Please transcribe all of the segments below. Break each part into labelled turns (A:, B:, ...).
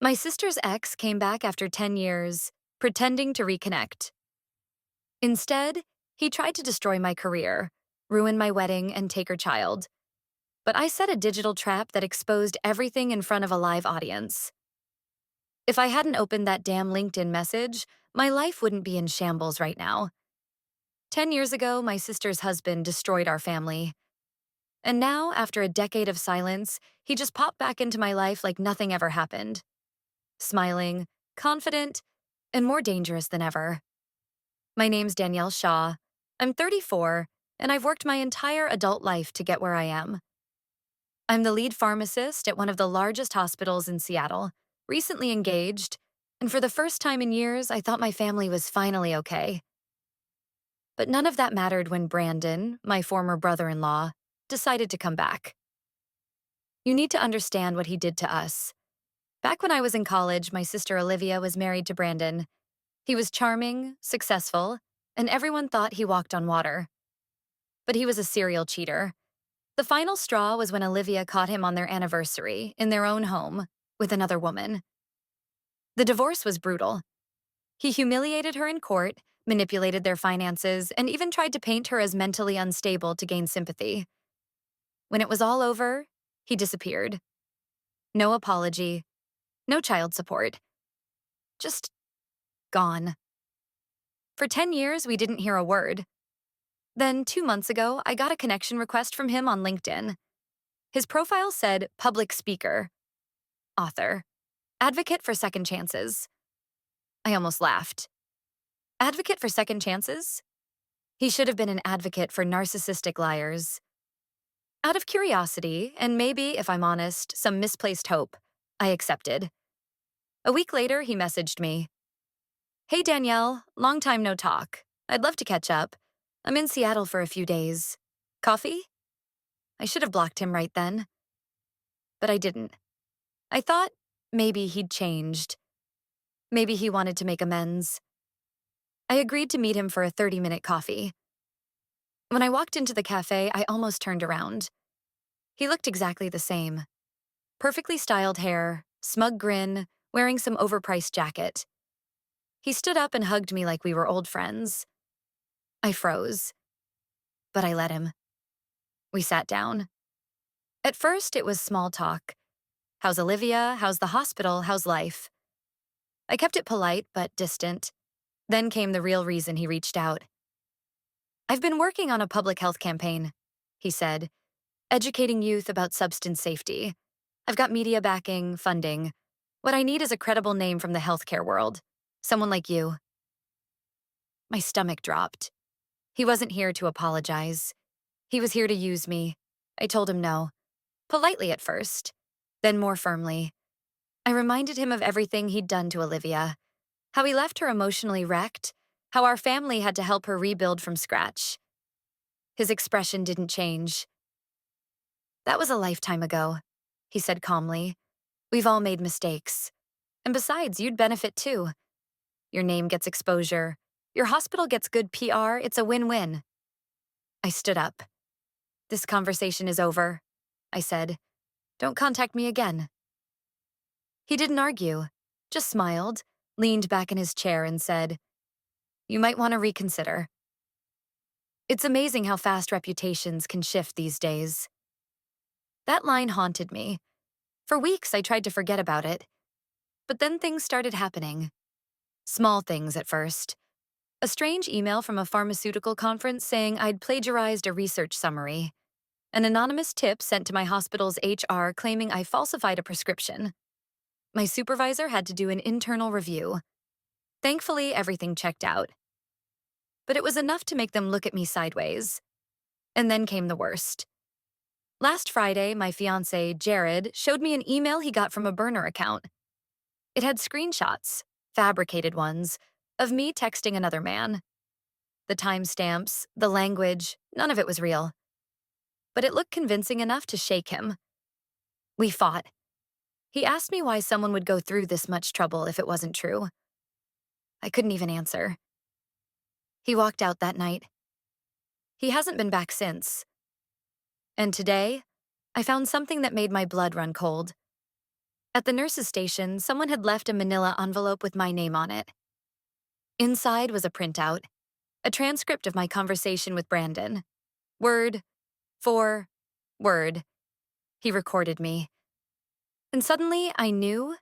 A: My sister's ex came back after 10 years, pretending to reconnect. Instead, he tried to destroy my career, ruin my wedding, and take her child. But I set a digital trap that exposed everything in front of a live audience. If I hadn't opened that damn LinkedIn message, my life wouldn't be in shambles right now. 10 years ago, my sister's husband destroyed our family. And now, after a decade of silence, he just popped back into my life like nothing ever happened. Smiling, confident, and more dangerous than ever. My name's Danielle Shaw. I'm 34, and I've worked my entire adult life to get where I am. I'm the lead pharmacist at one of the largest hospitals in Seattle, recently engaged, and for the first time in years, I thought my family was finally okay. But none of that mattered when Brandon, my former brother-in-law, decided to come back. You need to understand what he did to us. Back when I was in college, my sister Olivia was married to Brandon. He was charming, successful, and everyone thought he walked on water. But he was a serial cheater. The final straw was when Olivia caught him on their anniversary, in their own home, with another woman. The divorce was brutal. He humiliated her in court, manipulated their finances, and even tried to paint her as mentally unstable to gain sympathy. When it was all over, he disappeared. No apology, no child support. Just gone. For 10 years, we didn't hear a word. Then, 2 months ago, I got a connection request from him on LinkedIn. His profile said public speaker, author, advocate for second chances. I almost laughed. Advocate for second chances? He should have been an advocate for narcissistic liars. Out of curiosity, and maybe, if I'm honest, some misplaced hope, I accepted. A week later, he messaged me. Hey Danielle, long time no talk. I'd love to catch up. I'm in Seattle for a few days. Coffee? I should have blocked him right then. But I didn't. I thought maybe he'd changed. Maybe he wanted to make amends. I agreed to meet him for a 30-minute coffee. When I walked into the cafe, I almost turned around. He looked exactly the same. Perfectly styled hair, smug grin, wearing some overpriced jacket. He stood up and hugged me like we were old friends. I froze. But I let him. We sat down. At first, it was small talk. How's Olivia? How's the hospital? How's life? I kept it polite but distant. Then came the real reason he reached out. I've been working on a public health campaign, he said, educating youth about substance safety. I've got media backing, funding. What I need is a credible name from the healthcare world. Someone like you. My stomach dropped. He wasn't here to apologize. He was here to use me. I told him no. Politely at first, then more firmly. I reminded him of everything he'd done to Olivia, how he left her emotionally wrecked, how our family had to help her rebuild from scratch. His expression didn't change. That was a lifetime ago, he said calmly. We've all made mistakes. And besides, you'd benefit too. Your name gets exposure. Your hospital gets good PR. It's a win-win. I stood up. This conversation is over, I said. Don't contact me again. He didn't argue, just smiled, leaned back in his chair and said, You might want to reconsider. It's amazing how fast reputations can shift these days. That line haunted me. For weeks, I tried to forget about it. But then things started happening. Small things at first. A strange email from a pharmaceutical conference saying I'd plagiarized a research summary. An anonymous tip sent to my hospital's HR claiming I falsified a prescription. My supervisor had to do an internal review. Thankfully, everything checked out. But it was enough to make them look at me sideways. And then came the worst. Last Friday, my fiancé, Jared, showed me an email he got from a burner account. It had screenshots, fabricated ones, of me texting another man. The timestamps, the language, none of it was real. But it looked convincing enough to shake him. We fought. He asked me why someone would go through this much trouble if it wasn't true. I couldn't even answer. He walked out that night. He hasn't been back since. And today, I found something that made my blood run cold. At the nurse's station, someone had left a manila envelope with my name on it. Inside was a printout, a transcript of my conversation with Brandon. Word for word. He recorded me. And suddenly I knew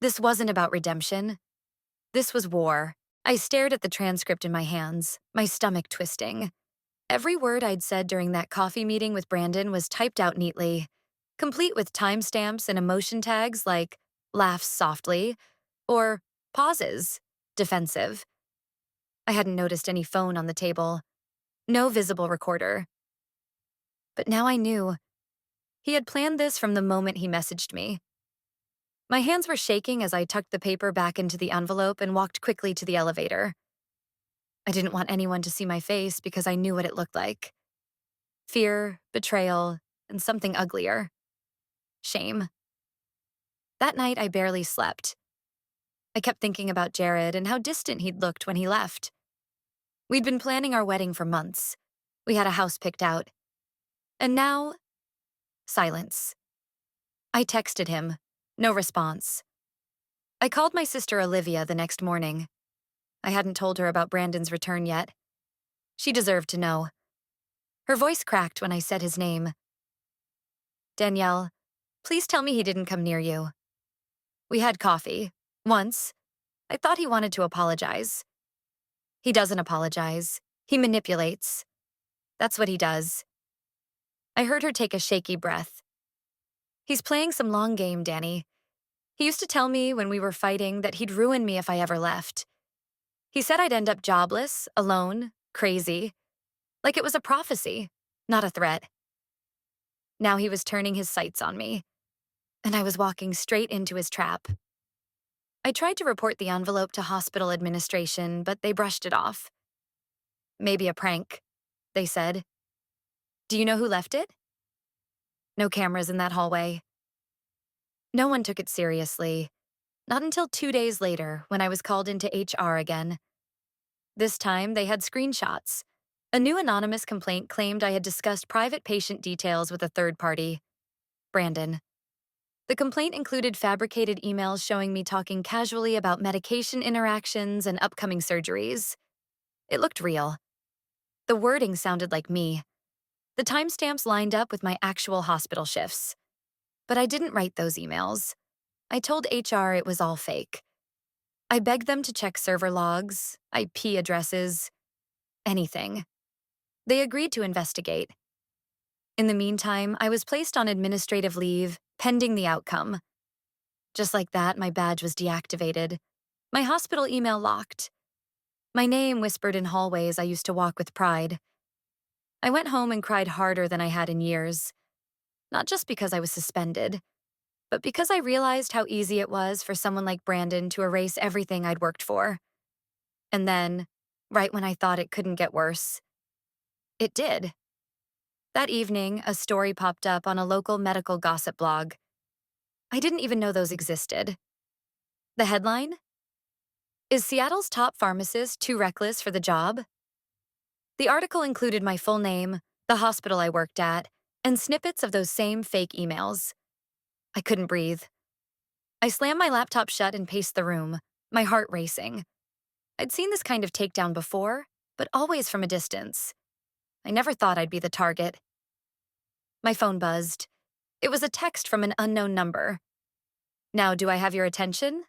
A: this wasn't about redemption. This was war. I stared at the transcript in my hands, my stomach twisting. Every word I'd said during that coffee meeting with Brandon was typed out neatly, complete with timestamps and emotion tags like laughs softly or pauses, defensive. I hadn't noticed any phone on the table, no visible recorder. But now I knew. He had planned this from the moment he messaged me. My hands were shaking as I tucked the paper back into the envelope and walked quickly to the elevator. I didn't want anyone to see my face because I knew what it looked like. Fear, betrayal, and something uglier. Shame. That night, I barely slept. I kept thinking about Jared and how distant he'd looked when he left. We'd been planning our wedding for months. We had a house picked out. And now, silence. I texted him. No response. I called my sister Olivia the next morning. I hadn't told her about Brandon's return yet. She deserved to know. Her voice cracked when I said his name. Danielle, please tell me he didn't come near you. We had coffee. Once. I thought he wanted to apologize. He doesn't apologize. He manipulates. That's what he does. I heard her take a shaky breath. He's playing some long game, Danny. He used to tell me when we were fighting that he'd ruin me if I ever left. He said I'd end up jobless, alone, crazy. Like it was a prophecy, not a threat. Now he was turning his sights on me, and I was walking straight into his trap. I tried to report the envelope to hospital administration, but they brushed it off. Maybe a prank, they said. Do you know who left it? No cameras in that hallway. No one took it seriously. Not until 2 days later, when I was called into HR again. This time, they had screenshots. A new anonymous complaint claimed I had discussed private patient details with a third party, Brandon. The complaint included fabricated emails showing me talking casually about medication interactions and upcoming surgeries. It looked real. The wording sounded like me. The timestamps lined up with my actual hospital shifts. But I didn't write those emails. I told HR it was all fake. I begged them to check server logs, IP addresses, anything. They agreed to investigate. In the meantime, I was placed on administrative leave, pending the outcome. Just like that, my badge was deactivated. My hospital email locked. My name whispered in hallways I used to walk with pride. I went home and cried harder than I had in years. Not just because I was suspended, but because I realized how easy it was for someone like Brandon to erase everything I'd worked for. And then, right when I thought it couldn't get worse, it did. That evening, a story popped up on a local medical gossip blog. I didn't even know those existed. The headline? Is Seattle's top pharmacist too reckless for the job? The article included my full name, the hospital I worked at, and snippets of those same fake emails. I couldn't breathe. I slammed my laptop shut and paced the room, my heart racing. I'd seen this kind of takedown before, but always from a distance. I never thought I'd be the target. My phone buzzed. It was a text from an unknown number. Now, do I have your attention?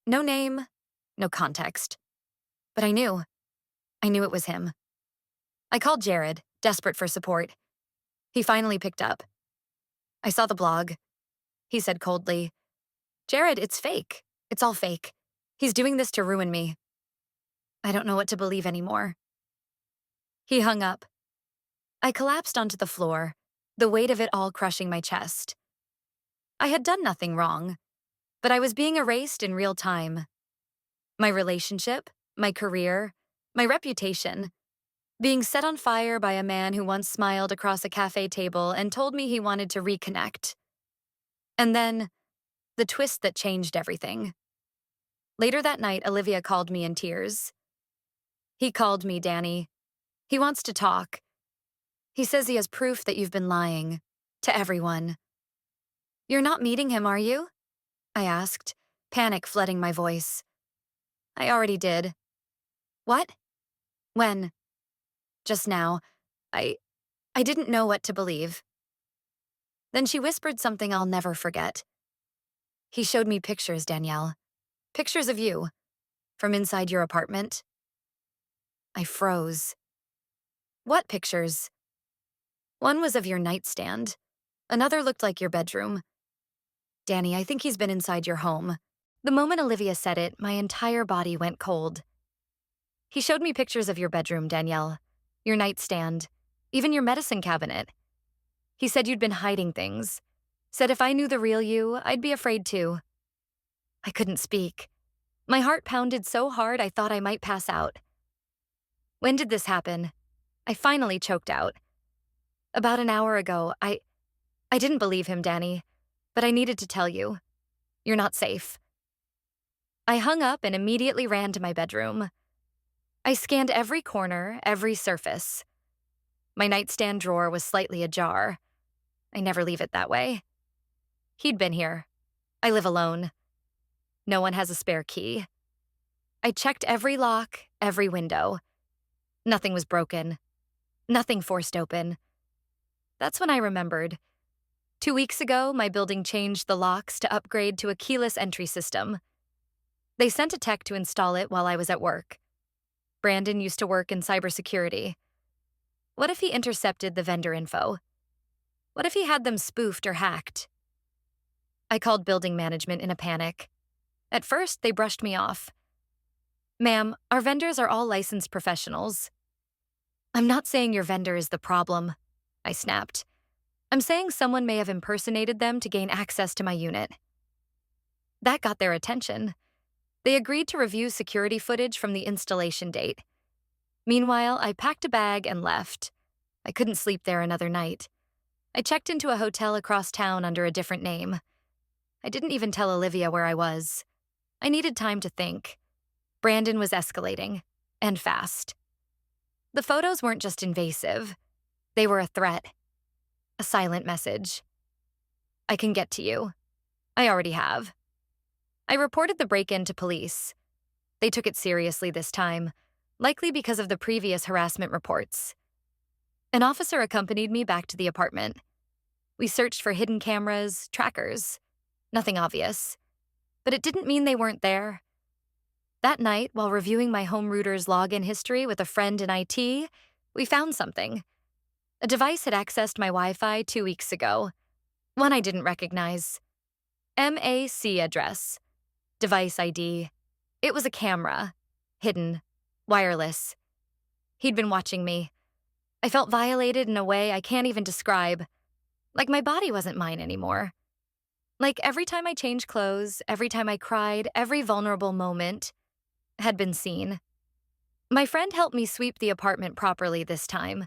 A: No name, no context. But I knew. I knew it was him. I called Jared, desperate for support. He finally picked up. I saw the blog. He said coldly, Jared, it's fake. It's all fake. He's doing this to ruin me. I don't know what to believe anymore. He hung up. I collapsed onto the floor, the weight of it all crushing my chest. I had done nothing wrong, but I was being erased in real time. My relationship, my career, my reputation, being set on fire by a man who once smiled across a cafe table and told me he wanted to reconnect. And then, the twist that changed everything. Later that night, Olivia called me in tears. He called me, Danny. He wants to talk. He says he has proof that you've been lying. To everyone. You're not meeting him, are you? I asked, panic flooding my voice. I already did. What? When? Just now. I I didn't know what to believe. Then she whispered something I'll never forget. He showed me pictures, Danielle. Pictures of you, from inside your apartment. I froze. What pictures? One was of your nightstand. Another looked like your bedroom. Danny, I think he's been inside your home. The moment Olivia said it, my entire body went cold. He showed me pictures of your bedroom, Danielle. Your nightstand. Even your medicine cabinet. He said you'd been hiding things. Said if I knew the real you, I'd be afraid too. I couldn't speak. My heart pounded so hard I thought I might pass out. When did this happen? I finally choked out. About an hour ago. I didn't believe him, Danny, but I needed to tell you. You're not safe. I hung up and immediately ran to my bedroom. I scanned every corner, every surface. My nightstand drawer was slightly ajar. I never leave it that way. He'd been here. I live alone. No one has a spare key. I checked every lock, every window. Nothing was broken. Nothing forced open. That's when I remembered. 2 weeks ago, my building changed the locks to upgrade to a keyless entry system. They sent a tech to install it while I was at work. Brandon used to work in cybersecurity. What if he intercepted the vendor info? What if he had them spoofed or hacked? I called building management in a panic. At first, they brushed me off. Ma'am, our vendors are all licensed professionals. I'm not saying your vendor is the problem, I snapped. I'm saying someone may have impersonated them to gain access to my unit. That got their attention. They agreed to review security footage from the installation date. Meanwhile, I packed a bag and left. I couldn't sleep there another night. I checked into a hotel across town under a different name. I didn't even tell Olivia where I was. I needed time to think. Brandon was escalating, and fast. The photos weren't just invasive. They were a threat. A silent message. I can get to you. I already have. I reported the break-in to police. They took it seriously this time, likely because of the previous harassment reports. An officer accompanied me back to the apartment. We searched for hidden cameras, trackers. Nothing obvious. But it didn't mean they weren't there. That night, while reviewing my home router's login history with a friend in IT, we found something. A device had accessed my Wi-Fi 2 weeks ago. One I didn't recognize. MAC address. Device ID. It was a camera. Hidden. Wireless. He'd been watching me. I felt violated in a way I can't even describe. Like my body wasn't mine anymore. Like every time I changed clothes, every time I cried, every vulnerable moment had been seen. My friend helped me sweep the apartment properly this time.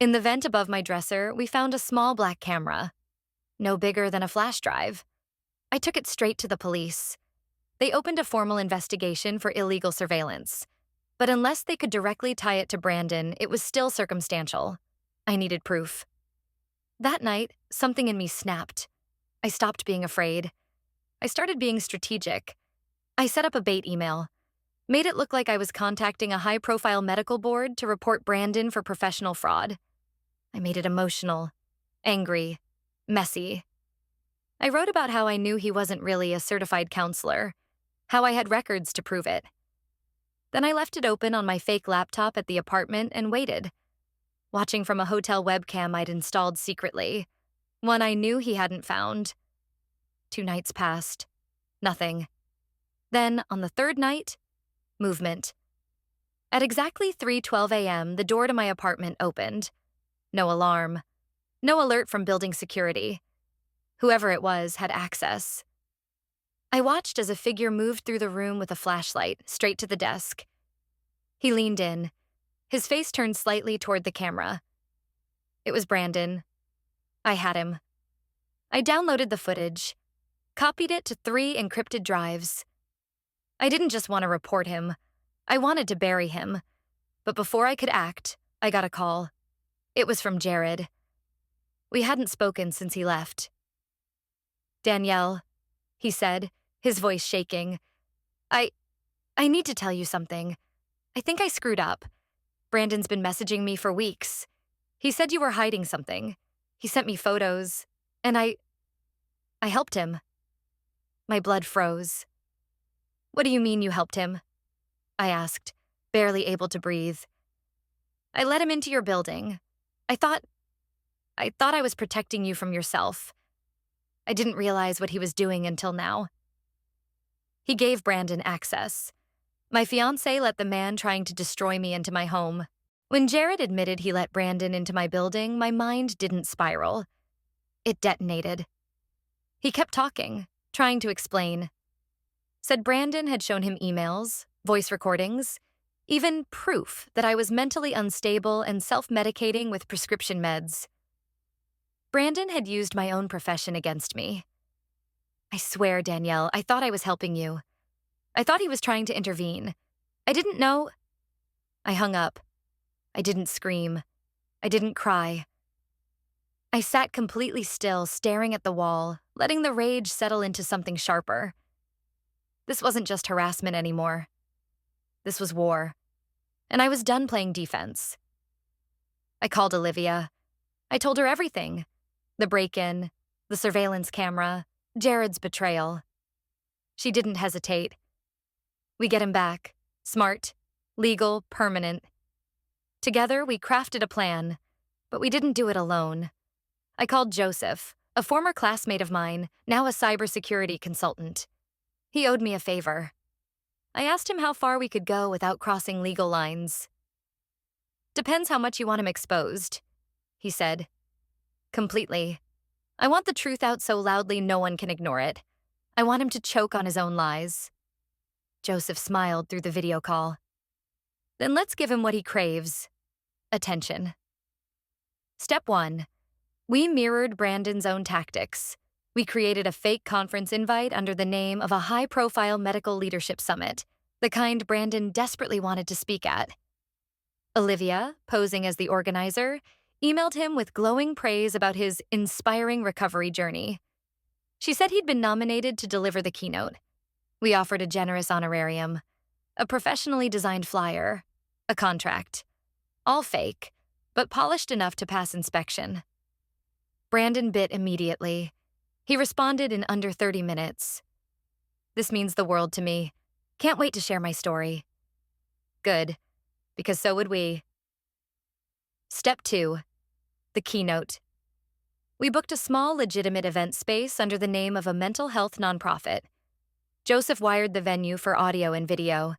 A: In the vent above my dresser, we found a small black camera. No bigger than a flash drive. I took it straight to the police. They opened a formal investigation for illegal surveillance. But unless they could directly tie it to Brandon, it was still circumstantial. I needed proof. That night, something in me snapped. I stopped being afraid. I started being strategic. I set up a bait email. Made it look like I was contacting a high-profile medical board to report Brandon for professional fraud. I made it emotional, angry, messy. I wrote about how I knew he wasn't really a certified counselor, how I had records to prove it. Then I left it open on my fake laptop at the apartment and waited, watching from a hotel webcam I'd installed secretly, one I knew he hadn't found. 2 nights passed. Nothing. Then, on the 3rd night, movement. At exactly 3:12 a.m., the door to my apartment opened. No alarm. No alert from building security. Whoever it was had access. I watched as a figure moved through the room with a flashlight, straight to the desk. He leaned in, his face turned slightly toward the camera. It was Brandon. I had him. I downloaded the footage, copied it to 3 encrypted drives. I didn't just want to report him. I wanted to bury him. But before I could act, I got a call. It was from Jared. We hadn't spoken since he left. Danielle, he said, his voice shaking. I, I need to tell you something. I think I screwed up. Brandon's been messaging me for weeks. He said you were hiding something. He sent me photos, and I helped him. My blood froze. What do you mean you helped him? I asked, barely able to breathe. I let him into your building. I thought I was protecting you from yourself. I didn't realize what he was doing until now. He gave Brandon access. My fiancé let the man trying to destroy me into my home. When Jared admitted he let Brandon into my building, my mind didn't spiral. It detonated. He kept talking, trying to explain. Said Brandon had shown him emails, voice recordings, even proof that I was mentally unstable and self-medicating with prescription meds. Brandon had used my own profession against me. I swear, Danielle, I thought I was helping you. I thought he was trying to intervene. I didn't know. I hung up. I didn't scream. I didn't cry. I sat completely still, staring at the wall, letting the rage settle into something sharper. This wasn't just harassment anymore. This was war. And I was done playing defense. I called Olivia. I told her everything. The break-in, the surveillance camera, Jared's betrayal. She didn't hesitate. We get him back. Smart, legal, permanent. Together, we crafted a plan, but we didn't do it alone. I called Joseph, a former classmate of mine, now a cybersecurity consultant. He owed me a favor. I asked him how far we could go without crossing legal lines. Depends how much you want him exposed, he said. Completely. I want the truth out so loudly no one can ignore it. I want him to choke on his own lies. Joseph smiled through the video call. Then let's give him what he craves. Attention. Step 1. We mirrored Brandon's own tactics. We created a fake conference invite under the name of a high-profile medical leadership summit, the kind Brandon desperately wanted to speak at. Olivia, posing as the organizer, emailed him with glowing praise about his inspiring recovery journey. She said he'd been nominated to deliver the keynote. We offered a generous honorarium, a professionally designed flyer, a contract. All fake, but polished enough to pass inspection. Brandon bit immediately. He responded in under 30 minutes. This means the world to me. Can't wait to share my story. Good, because so would we. Step 2. The keynote. We booked a small, legitimate event space under the name of a mental health nonprofit. Joseph wired the venue for audio and video.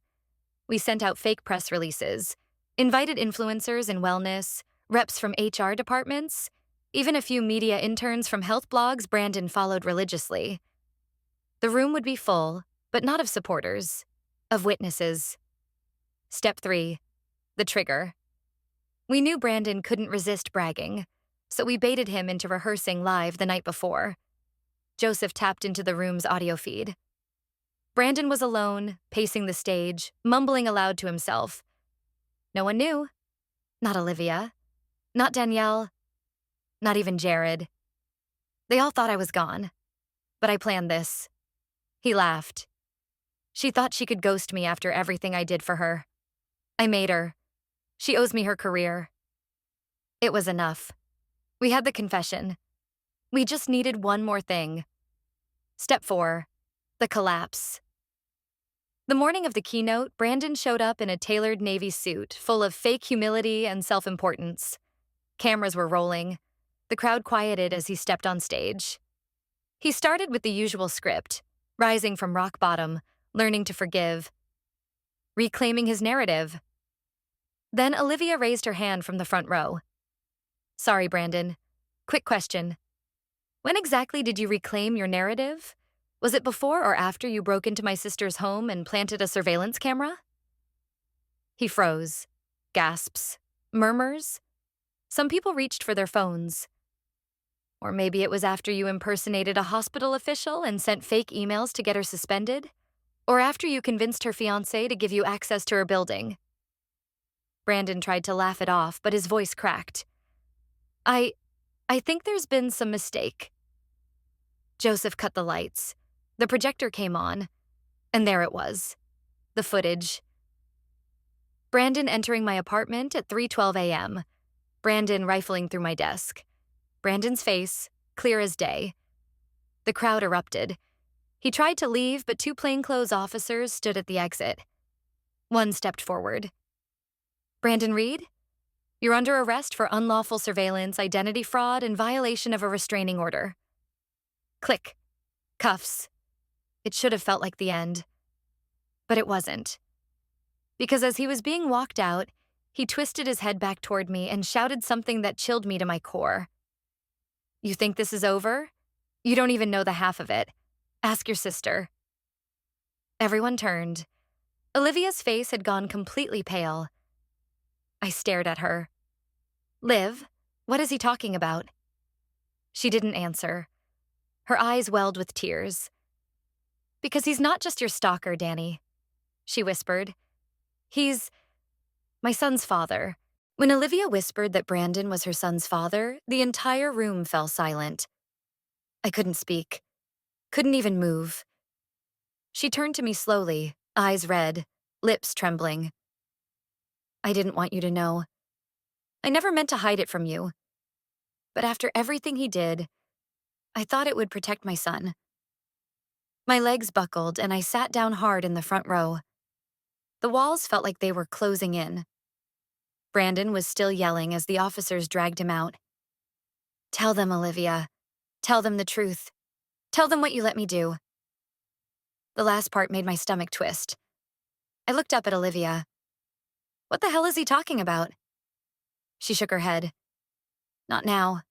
A: We sent out fake press releases, invited influencers in wellness, reps from HR departments, even a few media interns from health blogs Brandon followed religiously. The room would be full, but not of supporters, of witnesses. Step 3. The trigger. We knew Brandon couldn't resist bragging, so we baited him into rehearsing live the night before. Joseph tapped into the room's audio feed. Brandon was alone, pacing the stage, mumbling aloud to himself. No one knew. Not Olivia. Not Danielle. Not even Jared. They all thought I was gone. But I planned this. He laughed. She thought she could ghost me after everything I did for her. I made her. She owes me her career. It was enough. We had the confession. We just needed one more thing. Step 4. The collapse. The morning of the keynote, Brandon showed up in a tailored navy suit full of fake humility and self-importance. Cameras were rolling. The crowd quieted as he stepped on stage. He started with the usual script, rising from rock bottom, learning to forgive, reclaiming his narrative. Then Olivia raised her hand from the front row. Sorry, Brandon. Quick question. When exactly did you reclaim your narrative? Was it before or after you broke into my sister's home and planted a surveillance camera? He froze. Gasps. Murmurs. Some people reached for their phones. Or maybe it was after you impersonated a hospital official and sent fake emails to get her suspended? Or after you convinced her fiancé to give you access to her building? Brandon tried to laugh it off, but his voice cracked. I think there's been some mistake. Joseph cut the lights. The projector came on, and there it was, the footage. Brandon entering my apartment at 3:12 a.m. Brandon rifling through my desk. Brandon's face, clear as day. The crowd erupted. He tried to leave, but two plainclothes officers stood at the exit. One stepped forward. "Brandon Reed, you're under arrest for unlawful surveillance, identity fraud, and violation of a restraining order." Click. Cuffs. It should have felt like the end. But it wasn't. Because as he was being walked out, he twisted his head back toward me and shouted something that chilled me to my core. "You think this is over? You don't even know the half of it. Ask your sister." Everyone turned. Olivia's face had gone completely pale. I stared at her. "Liv, what is he talking about?" She didn't answer. Her eyes welled with tears. "Because he's not just your stalker, Danny," she whispered. "He's my son's father." When Olivia whispered that Brandon was her son's father, the entire room fell silent. I couldn't speak. Couldn't even move. She turned to me slowly, eyes red, lips trembling. "I didn't want you to know. I never meant to hide it from you. But after everything he did, I thought it would protect my son." My legs buckled and I sat down hard in the front row. The walls felt like they were closing in. Brandon was still yelling as the officers dragged him out. "Tell them, Olivia. Tell them the truth. Tell them what you let me do." The last part made my stomach twist. I looked up at Olivia. "What the hell is he talking about?" She shook her head. "Not now.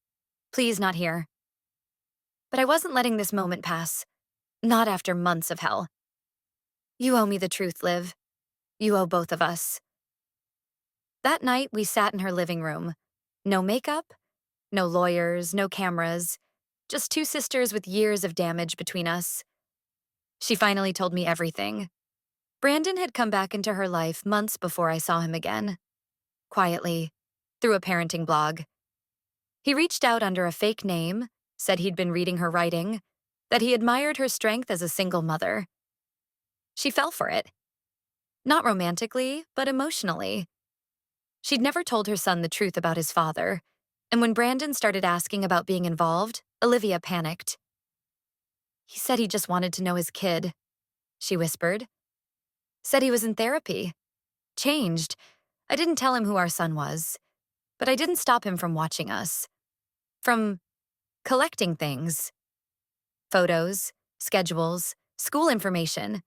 A: Please, not here." But I wasn't letting this moment pass. Not after months of hell. "You owe me the truth, Liv. You owe both of us." That night, we sat in her living room. No makeup, no lawyers, no cameras, just two sisters with years of damage between us. She finally told me everything. Brandon had come back into her life months before I saw him again. Quietly, through a parenting blog. He reached out under a fake name, said he'd been reading her writing, that he admired her strength as a single mother. She fell for it. Not romantically, but emotionally. She'd never told her son the truth about his father, and when Brandon started asking about being involved, Olivia panicked. "He said he just wanted to know his kid," she whispered. "Said he was in therapy. Changed. I didn't tell him who our son was, but I didn't stop him from watching us. From collecting things. Photos, schedules, school information.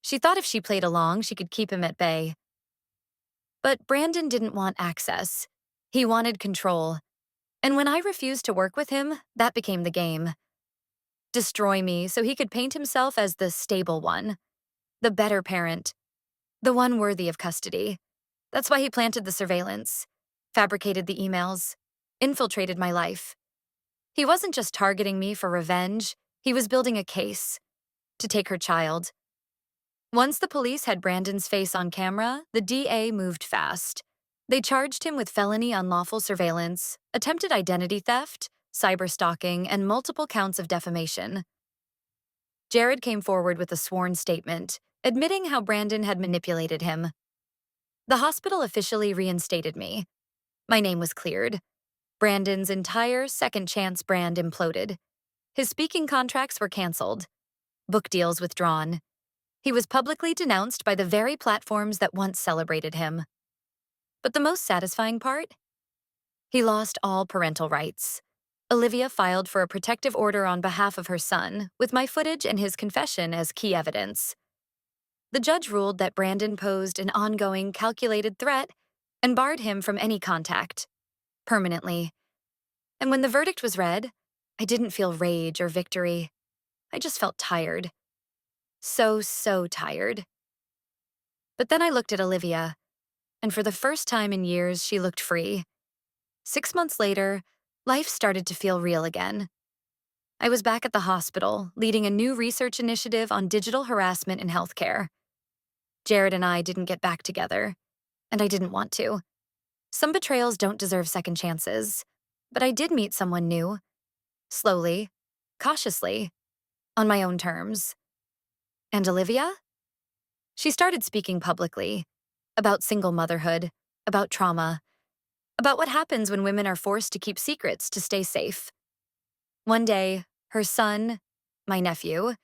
A: She thought if she played along, she could keep him at bay. But Brandon didn't want access. He wanted control. And when I refused to work with him, that became the game. Destroy me so he could paint himself as the stable one, the better parent, the one worthy of custody. That's why he planted the surveillance, fabricated the emails, infiltrated my life. He wasn't just targeting me for revenge, he was building a case to take her child. Once the police had Brandon's face on camera, the DA moved fast. They charged him with felony unlawful surveillance, attempted identity theft, cyberstalking, and multiple counts of defamation. Jared came forward with a sworn statement, admitting how Brandon had manipulated him. The hospital officially reinstated me. My name was cleared. Brandon's entire second chance brand imploded. His speaking contracts were canceled. Book deals withdrawn. He was publicly denounced by the very platforms that once celebrated him. But the most satisfying part? He lost all parental rights. Olivia filed for a protective order on behalf of her son, with my footage and his confession as key evidence. The judge ruled that Brandon posed an ongoing, calculated threat and barred him from any contact, permanently. And when the verdict was read, I didn't feel rage or victory. I just felt tired. So tired. But then I looked at Olivia, and for the first time in years, she looked free. 6 months later, life started to feel real again. I was back at the hospital, leading a new research initiative on digital harassment in healthcare. Jared and I didn't get back together, and I didn't want to. Some betrayals don't deserve second chances, but I did meet someone new. Slowly, cautiously, on my own terms. And Olivia? She started speaking publicly about single motherhood, about trauma, about what happens when women are forced to keep secrets to stay safe. One day, her son, my nephew,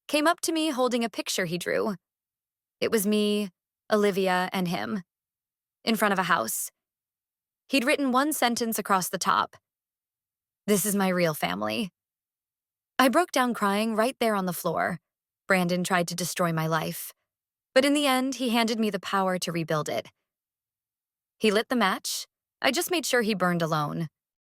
A: came up to me holding a picture he drew. It was me, Olivia, and him, in front of a house. He'd written one sentence across the top: "This is my real family." I broke down crying right there on the floor. Brandon tried to destroy my life, but in the end, he handed me the power to rebuild it. He lit the match. I just made sure he burned alone.